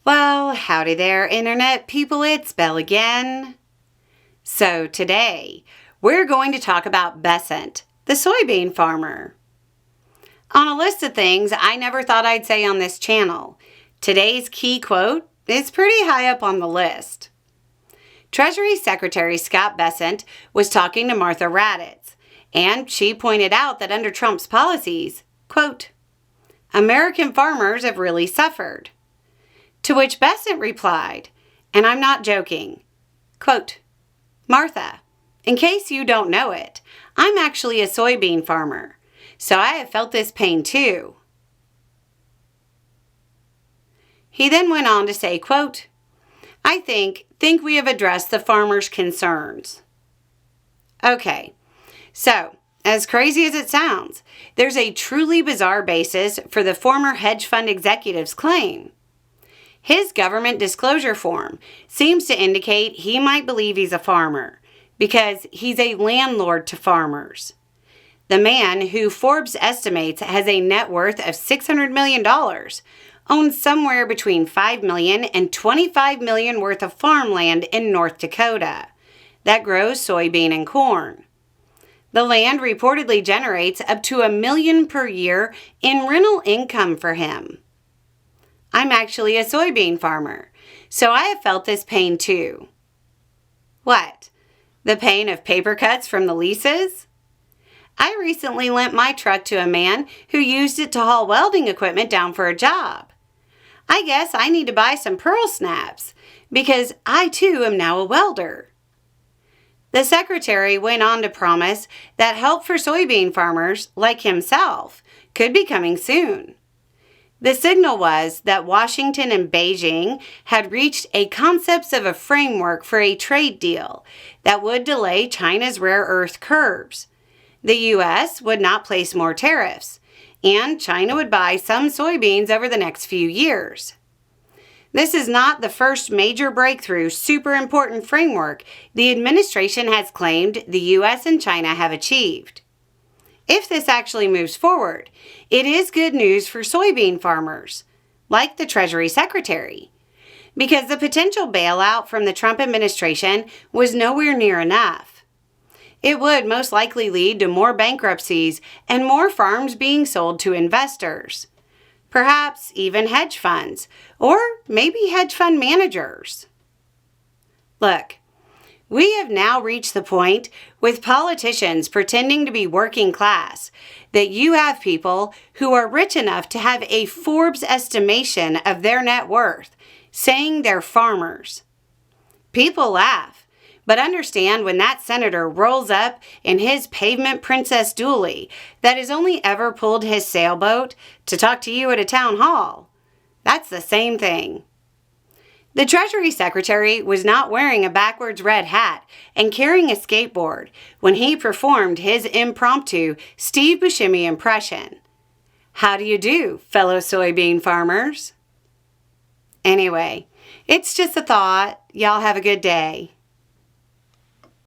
Well, howdy there, Internet people. It's Belle again. So today, we're going to talk about Bessent, the soybean farmer. On a list of things I never thought I'd say on this channel, today's key quote is pretty high up on the list. Treasury Secretary Scott Bessent was talking to Martha Raddatz, and she pointed out that under Trump's policies, quote, American farmers have really suffered. To which Bessent replied, and I'm not joking, quote, Martha, in case you don't know it, I'm actually a soybean farmer, so I have felt this pain too. He then went on to say, quote, I think we have addressed the farmers' concerns. Okay, so as crazy as it sounds, there's a truly bizarre basis for the former hedge fund executive's claim. His government disclosure form seems to indicate he might believe he's a farmer because he's a landlord to farmers. The man, who Forbes estimates has a net worth of $600 million, owns somewhere between $5 million and $25 million worth of farmland in North Dakota that grows soybean and corn. The land reportedly generates up to $1 million per year in rental income for him. I'm actually a soybean farmer, so I have felt this pain too. What? The pain of paper cuts from the leases? I recently lent my truck to a man who used it to haul welding equipment down for a job. I guess I need to buy some pearl snaps because I too am now a welder. The secretary went on to promise that help for soybean farmers like himself could be coming soon. The signal was that Washington and Beijing had reached a concepts of a framework for a trade deal that would delay China's rare earth curbs. The U.S. would not place more tariffs, and China would buy some soybeans over the next few years. This is not the first major breakthrough, super important framework the administration has claimed the U.S. and China have achieved. If this actually moves forward, it is good news for soybean farmers, like the Treasury Secretary, because the potential bailout from the Trump administration was nowhere near enough. It would most likely lead to more bankruptcies and more farms being sold to investors, perhaps even hedge funds, or maybe hedge fund managers. Look, we have now reached the point with politicians pretending to be working class that you have people who are rich enough to have a Forbes estimation of their net worth saying they're farmers. People laugh, but understand when that senator rolls up in his pavement princess dually that has only ever pulled his sailboat to talk to you at a town hall. That's the same thing. The Treasury Secretary was not wearing a backwards red hat and carrying a skateboard when he performed his impromptu Steve Buscemi impression. How do you do, fellow soybean farmers? Anyway, it's just a thought. Y'all have a good day.